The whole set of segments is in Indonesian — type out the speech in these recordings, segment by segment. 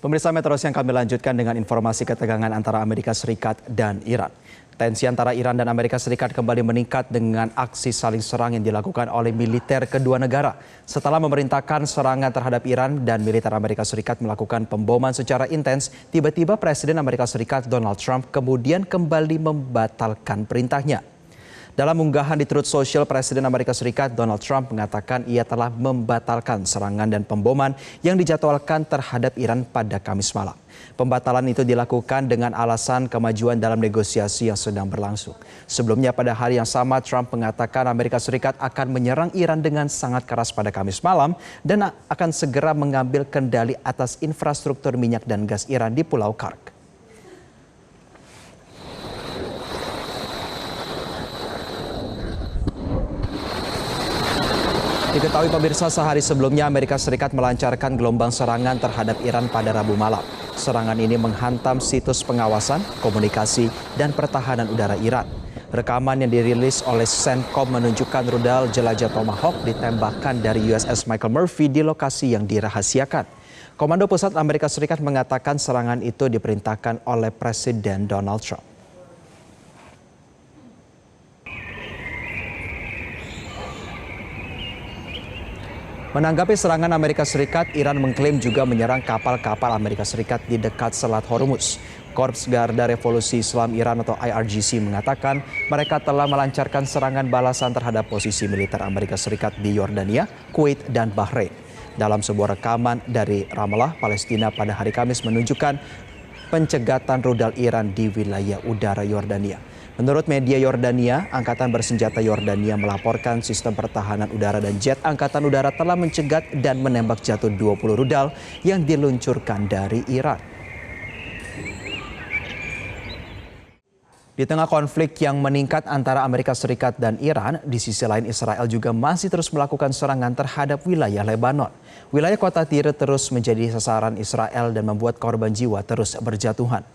Pemirsa Metro yang kami lanjutkan dengan informasi ketegangan antara Amerika Serikat dan Iran. Tensi antara Iran dan Amerika Serikat kembali meningkat dengan aksi saling serang yang dilakukan oleh militer kedua negara. Setelah memerintahkan serangan terhadap Iran dan militer Amerika Serikat melakukan pemboman secara intens, tiba-tiba Presiden Amerika Serikat Donald Trump kemudian kembali membatalkan perintahnya. Dalam unggahan di Truth Social, Presiden Amerika Serikat Donald Trump mengatakan ia telah membatalkan serangan dan pemboman yang dijadwalkan terhadap Iran pada Kamis malam. Pembatalan itu dilakukan dengan alasan kemajuan dalam negosiasi yang sedang berlangsung. Sebelumnya pada hari yang sama, Trump mengatakan Amerika Serikat akan menyerang Iran dengan sangat keras pada Kamis malam dan akan segera mengambil kendali atas infrastruktur minyak dan gas Iran di Pulau Kark. Diketahui pemirsa, sehari sebelumnya Amerika Serikat melancarkan gelombang serangan terhadap Iran pada Rabu malam. Serangan ini menghantam situs pengawasan, komunikasi, dan pertahanan udara Iran. Rekaman yang dirilis oleh CENTCOM menunjukkan rudal jelajah Tomahawk ditembakkan dari USS Michael Murphy di lokasi yang dirahasiakan. Komando Pusat Amerika Serikat mengatakan serangan itu diperintahkan oleh Presiden Donald Trump. Menanggapi serangan Amerika Serikat, Iran mengklaim juga menyerang kapal-kapal Amerika Serikat di dekat Selat Hormuz. Korps Garda Revolusi Islam Iran atau IRGC mengatakan mereka telah melancarkan serangan balasan terhadap posisi militer Amerika Serikat di Yordania, Kuwait, dan Bahrain. Dalam sebuah rekaman dari Ramallah, Palestina pada hari Kamis menunjukkan pencegatan rudal Iran di wilayah udara Yordania. Menurut media Yordania, Angkatan Bersenjata Yordania melaporkan sistem pertahanan udara dan jet Angkatan Udara telah mencegat dan menembak jatuh 20 rudal yang diluncurkan dari Iran. Di tengah konflik yang meningkat antara Amerika Serikat dan Iran, di sisi lain Israel juga masih terus melakukan serangan terhadap wilayah Lebanon. Wilayah kota Tyre terus menjadi sasaran Israel dan membuat korban jiwa terus berjatuhan.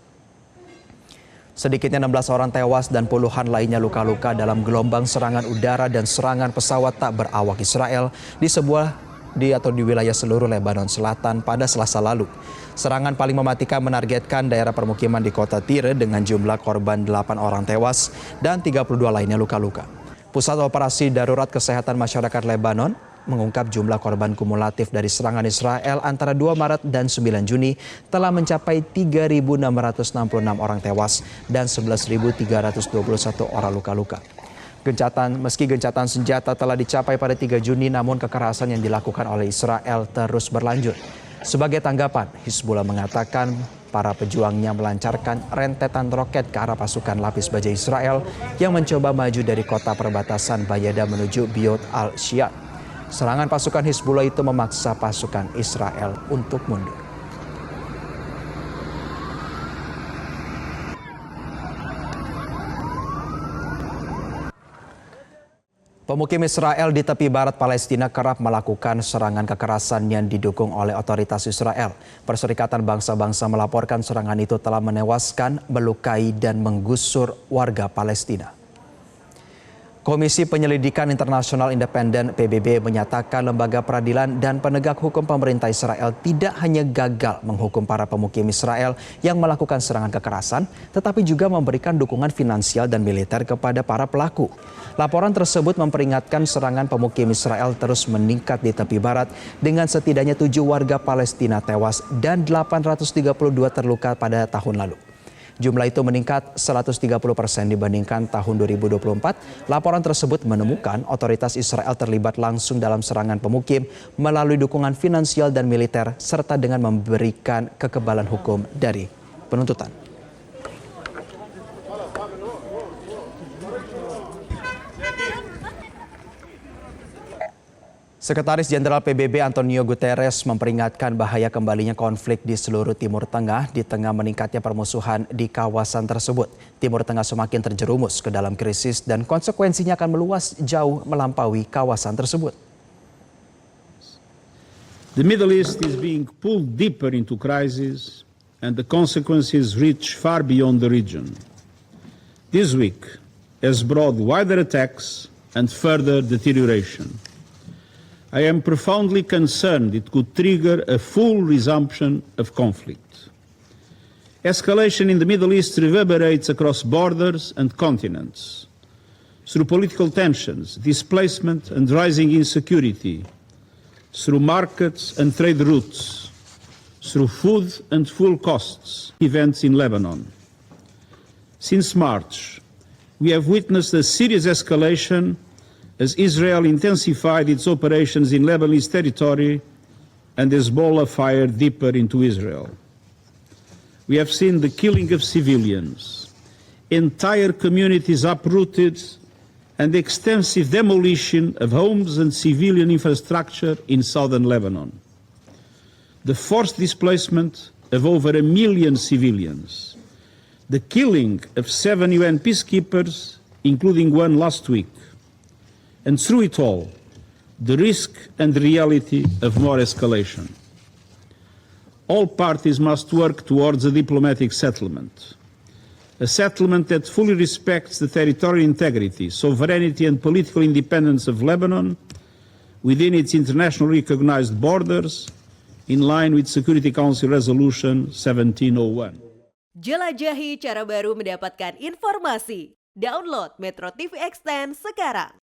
Sedikitnya 16 orang tewas dan puluhan lainnya luka-luka dalam gelombang serangan udara dan serangan pesawat tak berawak Israel di wilayah seluruh Lebanon Selatan pada Selasa lalu. Serangan paling mematikan menargetkan daerah permukiman di kota Tyre dengan jumlah korban 8 orang tewas dan 32 lainnya luka-luka. Pusat Operasi Darurat Kesehatan Masyarakat Lebanon mengungkap jumlah korban kumulatif dari serangan Israel antara 2 Maret dan 9 Juni telah mencapai 3.666 orang tewas dan 11.321 orang luka-luka. Meski gencatan senjata telah dicapai pada 3 Juni, namun kekerasan yang dilakukan oleh Israel terus berlanjut. Sebagai tanggapan, Hizbullah mengatakan para pejuangnya melancarkan rentetan roket ke arah pasukan lapis baja Israel yang mencoba maju dari kota perbatasan Bayada menuju Biot al-Shiyat. Serangan pasukan Hizbullah itu memaksa pasukan Israel untuk mundur. Pemukim Israel di tepi barat Palestina kerap melakukan serangan kekerasan yang didukung oleh otoritas Israel. Perserikatan Bangsa-Bangsa melaporkan serangan itu telah menewaskan, melukai, dan menggusur warga Palestina. Komisi Penyelidikan Internasional Independen PBB menyatakan lembaga peradilan dan penegak hukum pemerintah Israel tidak hanya gagal menghukum para pemukim Israel yang melakukan serangan kekerasan, tetapi juga memberikan dukungan finansial dan militer kepada para pelaku. Laporan tersebut memperingatkan serangan pemukim Israel terus meningkat di tepi barat dengan setidaknya 7 warga Palestina tewas dan 832 terluka pada tahun lalu. Jumlah itu meningkat 130% dibandingkan tahun 2024. Laporan tersebut menemukan otoritas Israel terlibat langsung dalam serangan pemukim melalui dukungan finansial dan militer serta dengan memberikan kekebalan hukum dari penuntutan. Sekretaris Jenderal PBB Antonio Guterres memperingatkan bahaya kembalinya konflik di seluruh Timur Tengah di tengah meningkatnya permusuhan di kawasan tersebut. Timur Tengah semakin terjerumus ke dalam krisis dan konsekuensinya akan meluas jauh melampaui kawasan tersebut. The Middle East is being pulled deeper into crisis and the consequences reach far beyond the region. This week has brought wider attacks and further deterioration. I am profoundly concerned it could trigger a full resumption of conflict. Escalation in the Middle East reverberates across borders and continents. Through political tensions, displacement and rising insecurity, through markets and trade routes, through food and fuel costs, events in Lebanon. Since March, we have witnessed a serious escalation as Israel intensified its operations in Lebanese territory and Hezbollah fired deeper into Israel. We have seen the killing of civilians, entire communities uprooted, and extensive demolition of homes and civilian infrastructure in southern Lebanon. The forced displacement of over 1 million civilians, the killing of 7 UN peacekeepers, including one last week, and through it all, the risk and reality of more escalation. All parties must work towards a diplomatic settlement, a settlement that fully respects the territorial integrity, sovereignty and political independence of Lebanon within its internationally recognized borders, in line with Security Council Resolution 1701. Jelajahi cara baru mendapatkan informasi. Download Metro TV Extend sekarang.